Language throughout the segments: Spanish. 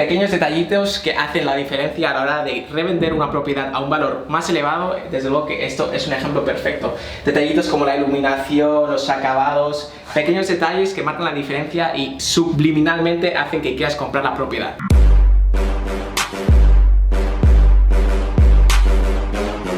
pequeños detallitos que hacen la diferencia a la hora de revender una propiedad a un valor más elevado. Desde luego que esto es un ejemplo perfecto. Detallitos como la iluminación, los acabados, pequeños detalles que marcan la diferencia y subliminalmente hacen que quieras comprar la propiedad.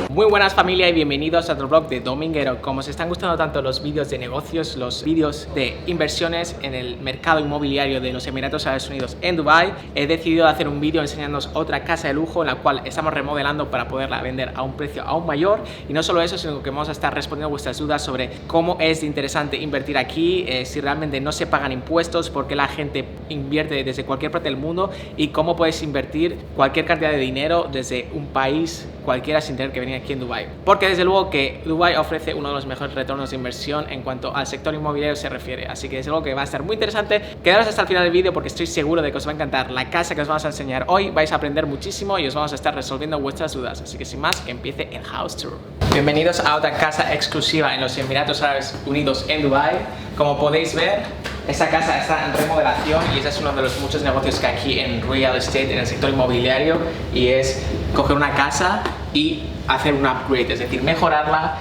Muy buenas familia y bienvenidos a otro vlog de Dominguero. Como os están gustando tanto los vídeos de negocios, los vídeos de inversiones en el mercado inmobiliario de los Emiratos Árabes Unidos en Dubai, he decidido hacer un vídeo enseñándoos otra casa de lujo en la cual estamos remodelando para poderla vender a un precio aún mayor. Y no solo eso, sino que vamos a estar respondiendo vuestras dudas sobre cómo es interesante invertir aquí, si realmente no se pagan impuestos, por qué la gente invierte desde cualquier parte del mundo y cómo puedes invertir cualquier cantidad de dinero desde un país cualquiera sin tener que venir aquí en Dubai. Porque desde luego que Dubai ofrece uno de los mejores retornos de inversión en cuanto al sector inmobiliario se refiere. Así que desde luego que va a estar muy interesante. Quedaros hasta el final del vídeo porque estoy seguro de que os va a encantar la casa que os vamos a enseñar hoy. Vais a aprender muchísimo y os vamos a estar resolviendo vuestras dudas. Así que sin más, que empiece el house tour. Bienvenidos a otra casa exclusiva en los Emiratos Árabes Unidos en Dubai. Como podéis ver, esta casa está en remodelación y ese es uno de los muchos negocios que aquí en real estate, en el sector inmobiliario, y es coger una casa y hacer un upgrade, es decir, mejorarla,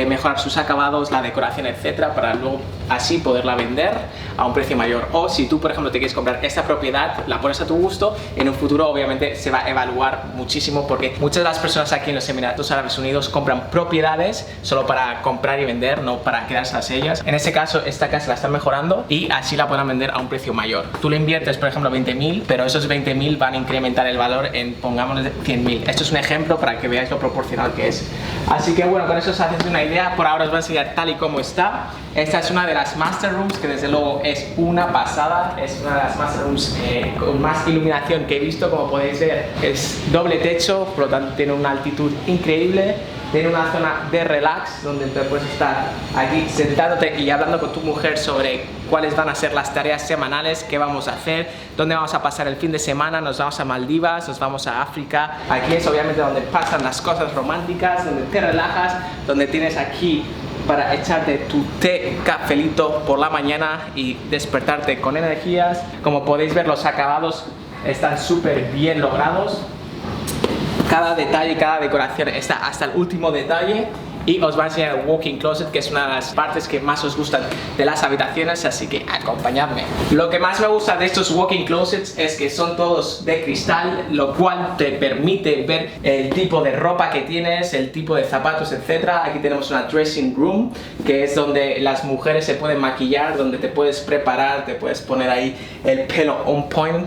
mejorar sus acabados, la decoración, etcétera, para luego así poderla vender a un precio mayor. O si tú, por ejemplo, te quieres comprar esta propiedad, la pones a tu gusto, en un futuro obviamente se va a evaluar muchísimo, porque muchas de las personas aquí en los Emiratos Árabes Unidos compran propiedades solo para comprar y vender, no para quedarse a ellas. En este caso, esta casa la están mejorando y así la pueden vender a un precio mayor. Tú le inviertes, por ejemplo, 20.000, pero esos 20.000 van a incrementar el valor en, pongámosle, 100.000. Esto es un ejemplo para que veáis lo proporcional que es. Así que bueno, con eso os hacéis una idea. Por ahora os voy a enseñar tal y como está. Esta es una de las master rooms, que desde luego es una pasada. Es una de las master rooms con más iluminación que he visto. Como podéis ver, es doble techo, por lo tanto tiene una altitud increíble. Tiene una zona de relax donde te puedes estar aquí sentándote y hablando con tu mujer sobre cuáles van a ser las tareas semanales, qué vamos a hacer, dónde vamos a pasar el fin de semana. Nos vamos a Maldivas, nos vamos a África. Aquí es obviamente donde pasan las cosas románticas, donde te relajas, donde tienes aquí para echarte tu té, cafelito por la mañana y despertarte con energías. Como podéis ver, los acabados están súper bien logrados. Cada detalle, cada decoración está hasta el último detalle. Y os voy a enseñar el walk-in closet, que es una de las partes que más os gustan de las habitaciones, así que acompañadme. Lo que más me gusta de estos walk-in closets es que son todos de cristal, lo cual te permite ver el tipo de ropa que tienes, el tipo de zapatos, etc. Aquí tenemos una dressing room, que es donde las mujeres se pueden maquillar, donde te puedes preparar, te puedes poner ahí el pelo on point,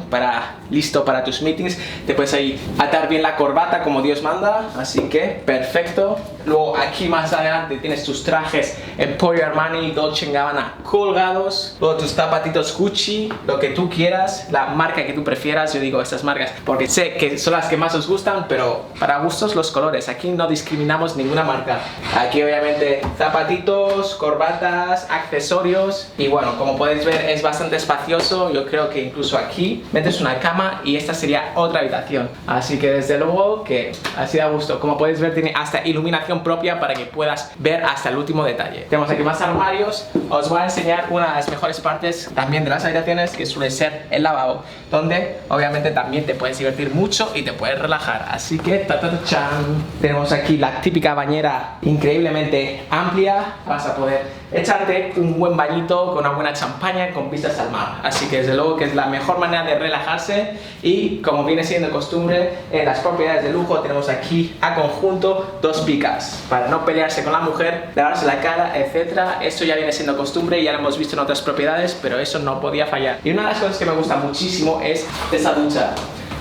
listo para tus meetings. Te puedes ahí atar bien la corbata como Dios manda, así que perfecto. Luego aquí más adelante tienes tus trajes Emporio Armani, Dolce & Gabbana colgados, luego tus zapatitos Gucci, lo que tú quieras, la marca que tú prefieras. Yo digo estas marcas porque sé que son las que más os gustan, pero para gustos los colores. Aquí no discriminamos ninguna marca. Aquí obviamente zapatitos, corbatas, accesorios y bueno, como podéis ver es bastante espacioso. Yo creo que incluso aquí metes una cama y esta sería otra habitación. Así que desde luego que así da gusto. Como podéis ver tiene hasta iluminación propia para que puedas ver hasta el último detalle. Tenemos aquí más armarios. Os voy a enseñar una de las mejores partes también de las habitaciones, que suele ser el lavabo, donde obviamente también te puedes divertir mucho y te puedes relajar. Así que ¡chan! Tenemos aquí la típica bañera increíblemente amplia. Vas a poder echarte un buen bañito con una buena champaña con vistas al mar. Así que desde luego que es la mejor manera de relajarse. Y como viene siendo costumbre en las propiedades de lujo, tenemos aquí a conjunto dos picas para no pelearse con la mujer, lavarse la cara, etcétera. Esto ya viene siendo costumbre y ya lo hemos visto en otras propiedades, pero eso no podía fallar. Y una de las cosas que me gusta muchísimo es esta ducha.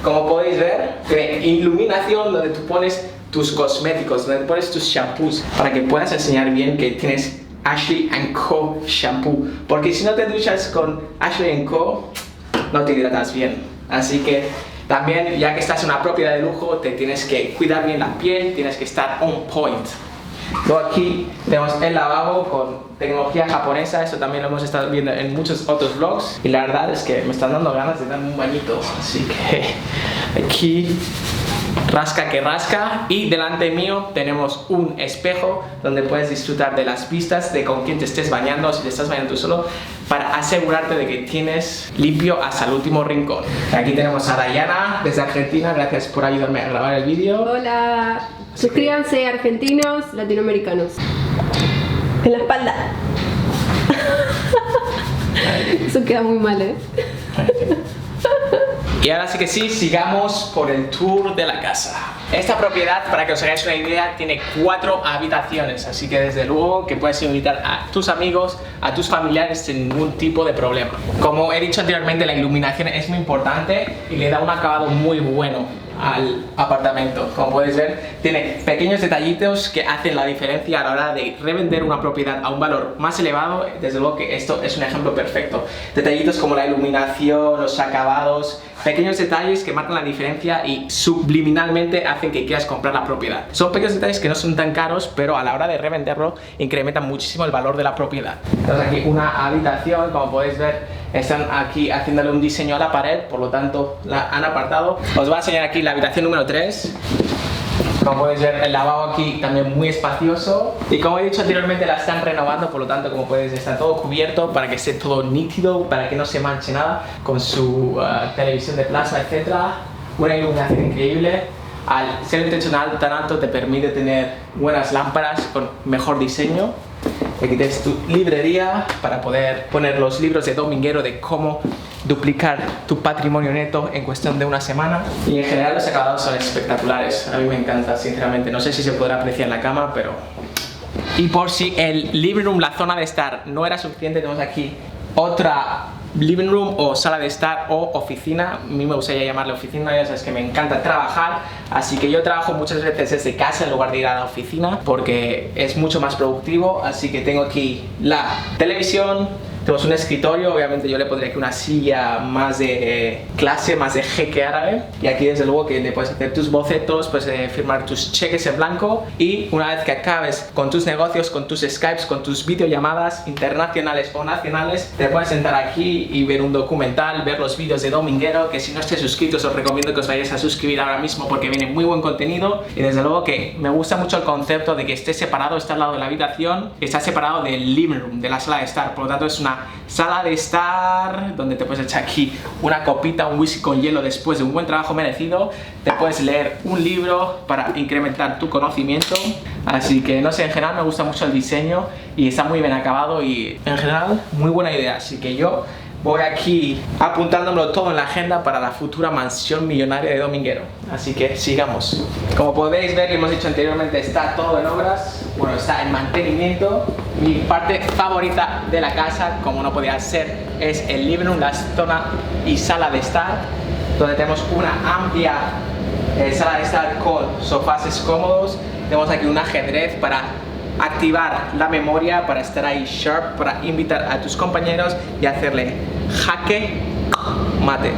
Como podéis ver, tiene iluminación donde tú pones tus cosméticos, donde pones tus shampoos, para que puedas enseñar bien que tienes Ashley & Co shampoo, porque si no te duchas con Ashley & Co no te hidratas bien. Así que también, ya que estás en una propiedad de lujo, te tienes que cuidar bien la piel, tienes que estar on point. Luego aquí tenemos el lavabo con tecnología japonesa. Esto también lo hemos estado viendo en muchos otros vlogs y la verdad es que me están dando ganas de darme un bañito. Así que aquí rasca que rasca. Y delante mío tenemos un espejo donde puedes disfrutar de las vistas de con quién te estés bañando. Si te estás bañando tú solo, para asegurarte de que tienes limpio hasta el último rincón. Aquí tenemos a Dayana desde Argentina, gracias por ayudarme a grabar el vídeo. Hola, suscríbanse argentinos, latinoamericanos. En la espalda. Eso queda muy mal, ¿eh? Y ahora sí que sí, sigamos por el tour de la casa. Esta propiedad, para que os hagáis una idea, tiene 4 habitaciones, así que desde luego que puedes invitar a tus amigos, a tus familiares sin ningún tipo de problema. Como he dicho anteriormente, la iluminación es muy importante y le da un acabado muy bueno al apartamento. Como podéis ver, tiene pequeños detallitos que hacen la diferencia a la hora de revender una propiedad a un valor más elevado. Desde luego que esto es un ejemplo perfecto. Detallitos como la iluminación, los acabados, pequeños detalles que marcan la diferencia y subliminalmente hacen que quieras comprar la propiedad. Son pequeños detalles que no son tan caros, pero a la hora de revenderlo incrementan muchísimo el valor de la propiedad. Tenemos aquí una habitación, como podéis ver, están aquí haciéndole un diseño a la pared, por lo tanto la han apartado. Os voy a enseñar aquí la habitación número 3. Como podéis ver, el lavabo aquí también muy espacioso. Y como he dicho anteriormente, la están renovando, por lo tanto, como podéis ver, está todo cubierto para que esté todo nítido, para que no se manche nada, con su televisión de plasma, etc. Una iluminación increíble. Al ser un techo tan alto te permite tener buenas lámparas con mejor diseño. Aquí tienes tu librería para poder poner los libros de dominguero de cómo duplicar tu patrimonio neto en cuestión de una semana. Y en general los acabados son espectaculares, a mí me encanta sinceramente, no sé si se podrá apreciar en la cama, pero... Y por si el living room, la zona de estar, no era suficiente, tenemos aquí otra living room o sala de estar o oficina. A mí me gustaría llamarle oficina, ya sabes que me encanta trabajar, así que yo trabajo muchas veces desde casa en lugar de ir a la oficina porque es mucho más productivo. Así que tengo aquí la televisión, tenemos un escritorio, obviamente yo le pondría aquí una silla más de clase, más de jeque árabe, y aquí desde luego que le puedes hacer tus bocetos, puedes firmar tus cheques en blanco, y una vez que acabes con tus negocios, con tus Skypes, con tus videollamadas internacionales o nacionales, te puedes sentar aquí y ver un documental, ver los vídeos de Dominguero, que si no estáis suscritos os recomiendo que os vayáis a suscribir ahora mismo porque viene muy buen contenido. Y desde luego que me gusta mucho el concepto de que esté separado, está al lado de la habitación, está separado del living room, de la sala de estar, por lo tanto es una sala de estar donde te puedes echar aquí una copita, un whisky con hielo después de un buen trabajo merecido, te puedes leer un libro para incrementar tu conocimiento. Así que no sé, en general me gusta mucho el diseño y está muy bien acabado y en general muy buena idea, así que yo voy aquí apuntándomelo todo en la agenda para la futura mansión millonaria de Dominguero. Así que sigamos. Como podéis ver, y hemos dicho anteriormente, está todo en obras, bueno, está en mantenimiento. Mi parte favorita de la casa, como no podía ser, es el living room, la zona y sala de estar, donde tenemos una amplia sala de estar con sofás cómodos. Tenemos aquí un ajedrez para activar la memoria, para estar ahí sharp, para invitar a tus compañeros y hacerle jaque mate.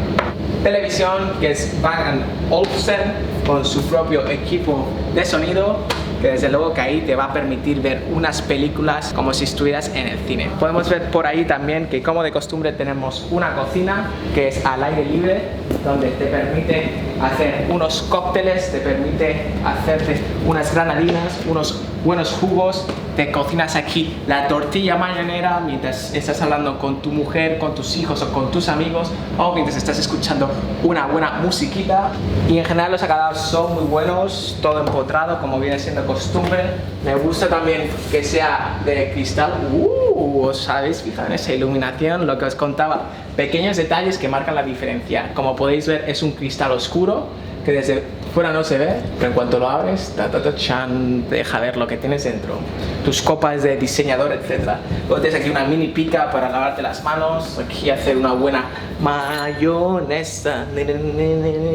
Televisión que es Bang & Olufsen con su propio equipo de sonido, que desde luego que ahí te va a permitir ver unas películas como si estuvieras en el cine. Podemos ver por ahí también que, como de costumbre, tenemos una cocina que es al aire libre, donde te permite hacer unos cócteles, te permite hacerte unas granadinas, unos buenos jugos. Te cocinas aquí la tortilla mañanera mientras estás hablando con tu mujer, con tus hijos o con tus amigos, o mientras estás escuchando una buena musiquita. Y en general los acabados son muy buenos, todo empotrado como viene siendo costumbre. Me gusta también que sea de cristal. ¿Os habéis fijado en esa iluminación? Lo que os contaba, pequeños detalles que marcan la diferencia. Como podéis ver, es un cristal oscuro que desde fuera no se ve, pero en cuanto lo abres, chan, te deja ver lo que tienes dentro, tus copas de diseñador, etc. Luego tienes aquí una mini pica para lavarte las manos, aquí hacer una buena mayonesa,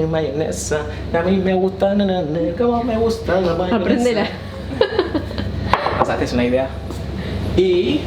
mayonesa, a mí me gusta, como me gusta la mayonesa. Apréndela. Os haces una idea. Y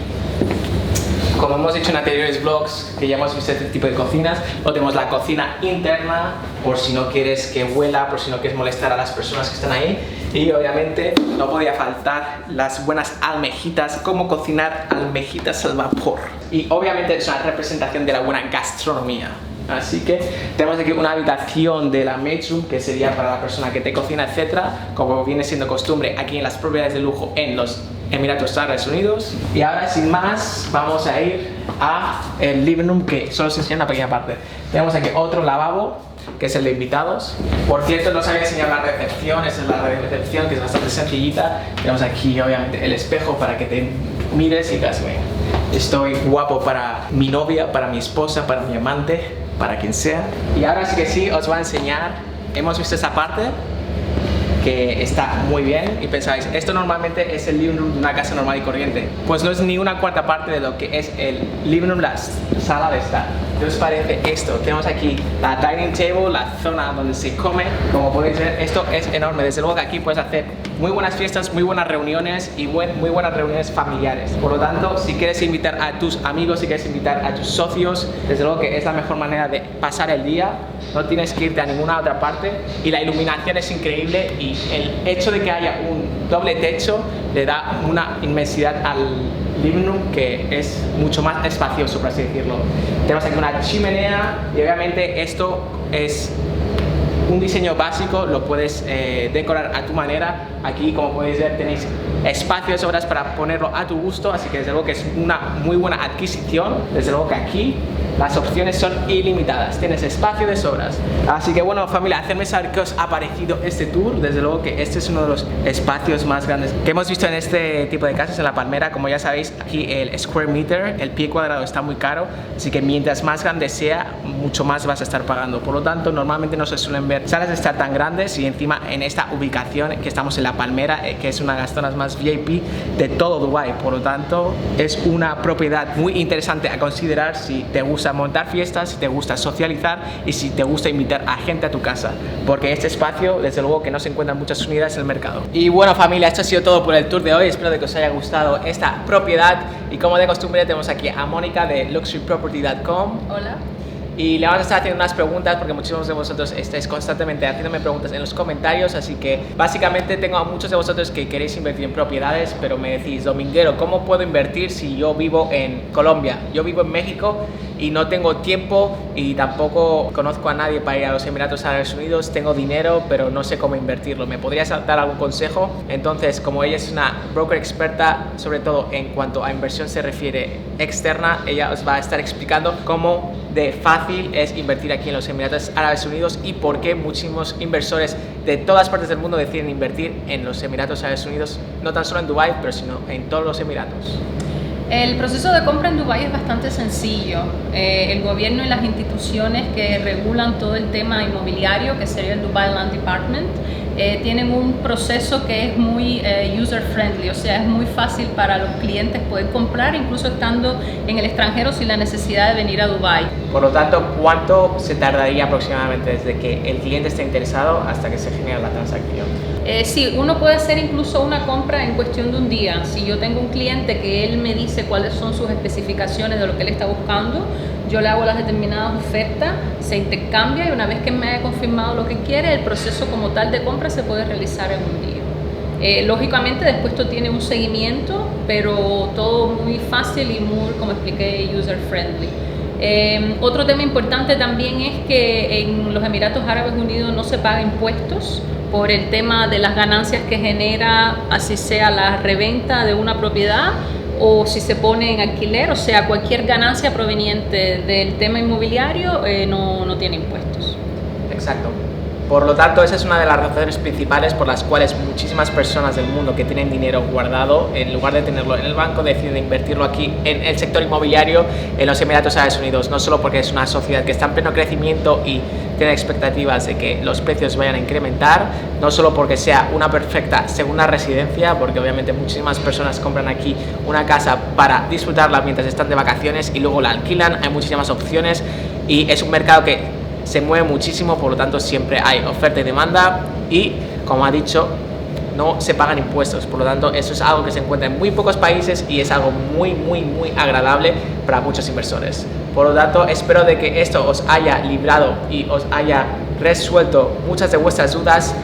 como hemos dicho en anteriores vlogs, que ya hemos visto este tipo de cocinas, luego tenemos la cocina interna, por si no quieres que huela, por si no quieres molestar a las personas que están ahí. Y obviamente no podía faltar las buenas almejitas, cómo cocinar almejitas al vapor. Y obviamente es una representación de la buena gastronomía. Así que tenemos aquí una habitación de la maid room, que sería para la persona que te cocina, etcétera, como viene siendo costumbre aquí en las propiedades de lujo en los Emiratos Árabes Unidos. Y ahora, sin más, vamos a ir a el living room, que solo se enseña una pequeña parte. Tenemos aquí otro lavabo, que es el de invitados. Por cierto, no os había enseñado la recepción. Esa es la recepción, que es bastante sencillita. Tenemos aquí, obviamente, el espejo para que te mires y digas, bueno, estoy guapo para mi novia, para mi esposa, para mi amante, para quien sea. Y ahora sí que sí, os voy a enseñar. Hemos visto esa parte, que está muy bien, y pensáis, esto normalmente es el living room de una casa normal y corriente. Pues no es ni una cuarta parte de lo que es el living room, la sala de estar. ¿Qué os parece esto? Tenemos aquí la dining table, la zona donde se come. Como podéis ver, esto es enorme. Desde luego que aquí puedes hacer muy buenas fiestas, muy buenas reuniones y muy buenas reuniones familiares. Por lo tanto, si quieres invitar a tus amigos, si quieres invitar a tus socios, desde luego que es la mejor manera de pasar el día. No tienes que irte a ninguna otra parte, y la iluminación es increíble, y el hecho de que haya un doble techo le da una inmensidad al living room que es mucho más espacioso, por así decirlo. Tenemos aquí una chimenea, y obviamente esto es un diseño básico, lo puedes decorar a tu manera. Aquí, como podéis ver, tenéis espacio de sobras para ponerlo a tu gusto, así que desde luego que es una muy buena adquisición. Desde luego que aquí las opciones son ilimitadas, tienes espacio de sobras. Así que bueno, familia, hacedme saber qué os ha parecido este tour. Desde luego que este es uno de los espacios más grandes que hemos visto en este tipo de casas en La Palmera. Como ya sabéis, aquí el square meter, el pie cuadrado, está muy caro, así que mientras más grande sea, mucho más vas a estar pagando. Por lo tanto, normalmente no se suelen ver salas de estar tan grandes, y encima en esta ubicación que estamos en La Palmera, que es una de las zonas más VIP de todo Dubái. Por lo tanto, es una propiedad muy interesante a considerar si te gusta montar fiestas, si te gusta socializar y si te gusta invitar a gente a tu casa, porque este espacio, desde luego que no se encuentran muchas unidades en el mercado. Y bueno, familia, esto ha sido todo por el tour de hoy. Espero de que os haya gustado esta propiedad, y como de costumbre tenemos aquí a Mónica de luxuryproperty.com. Hola. Y le vamos a estar haciendo unas preguntas, porque muchísimos de vosotros estáis constantemente haciéndome preguntas en los comentarios. Así que básicamente tengo a muchos de vosotros que queréis invertir en propiedades, pero me decís, Dominguero, ¿cómo puedo invertir si yo vivo en Colombia? Yo vivo en México y no tengo tiempo, y tampoco conozco a nadie para ir a los Emiratos Árabes Unidos. Tengo dinero, pero no sé cómo invertirlo. ¿Me podrías dar algún consejo? Entonces, como ella es una broker experta, sobre todo en cuanto a inversión se refiere externa, ella os va a estar explicando cómo de fácil es invertir aquí en los Emiratos Árabes Unidos, y por qué muchísimos inversores de todas partes del mundo deciden invertir en los Emiratos Árabes Unidos, no tan solo en Dubái, pero sino en todos los Emiratos. El proceso de compra en Dubái es bastante sencillo. El gobierno y las instituciones que regulan todo el tema inmobiliario, que sería el Dubai Land Department, tienen un proceso que es muy user friendly, o sea, es muy fácil para los clientes poder comprar, incluso estando en el extranjero, sin la necesidad de venir a Dubái. Por lo tanto, ¿cuánto se tardaría aproximadamente desde que el cliente esté interesado hasta que se genera la transacción? Sí, uno puede hacer incluso una compra en cuestión de un día. Si yo tengo un cliente que él me dice cuáles son sus especificaciones de lo que él está buscando, yo le hago las determinadas ofertas, se intercambia, y una vez que me haya confirmado lo que quiere, el proceso como tal de compra se puede realizar en un día. Lógicamente después esto tiene un seguimiento, pero todo muy fácil y muy, como expliqué, user friendly. Otro tema importante también es que en los Emiratos Árabes Unidos no se paga impuestos por el tema de las ganancias que genera, así sea la reventa de una propiedad o si se pone en alquiler, o sea, cualquier ganancia proveniente del tema inmobiliario no tiene impuestos. Exacto. Por lo tanto, esa es una de las razones principales por las cuales muchísimas personas del mundo que tienen dinero guardado, en lugar de tenerlo en el banco, deciden invertirlo aquí en el sector inmobiliario en los Emiratos Árabes Unidos. No solo porque es una sociedad que está en pleno crecimiento y tiene expectativas de que los precios vayan a incrementar, no solo porque sea una perfecta segunda residencia, porque obviamente muchísimas personas compran aquí una casa para disfrutarla mientras están de vacaciones y luego la alquilan. Hay muchísimas opciones y es un mercado que se mueve muchísimo, por lo tanto siempre hay oferta y demanda, y como ha dicho, no se pagan impuestos. Por lo tanto, eso es algo que se encuentra en muy pocos países y es algo muy agradable para muchos inversores. Por lo tanto, espero de que esto os haya librado y os haya resuelto muchas de vuestras dudas.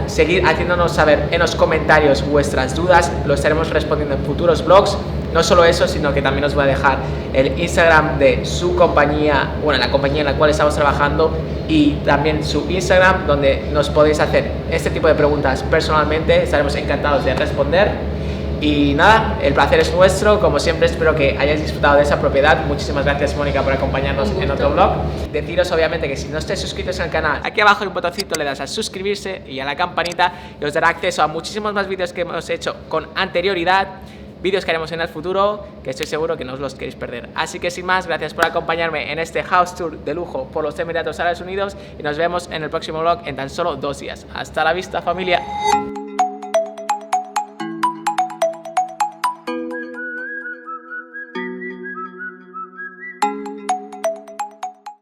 Seguid haciéndonos saber en los comentarios vuestras dudas, lo estaremos respondiendo en futuros vlogs. No solo eso, sino que también os voy a dejar el Instagram de su compañía, bueno, la compañía en la cual estamos trabajando, y también su Instagram, donde nos podéis hacer este tipo de preguntas personalmente. Estaremos encantados de responder. Y nada, el placer es nuestro. Como siempre, espero que hayáis disfrutado de esa propiedad. Muchísimas gracias, Mónica, por acompañarnos en otro vlog. Deciros obviamente que si no estáis suscritos al canal, aquí abajo hay un botoncito, le das a suscribirse y a la campanita, y os dará acceso a muchísimos más vídeos que hemos hecho con anterioridad, vídeos que haremos en el futuro, que estoy seguro que no os los queréis perder. Así que sin más, gracias por acompañarme en este house tour de lujo por los Emiratos Árabes Unidos, y nos vemos en el próximo vlog en tan solo 2 días. Hasta la vista, familia.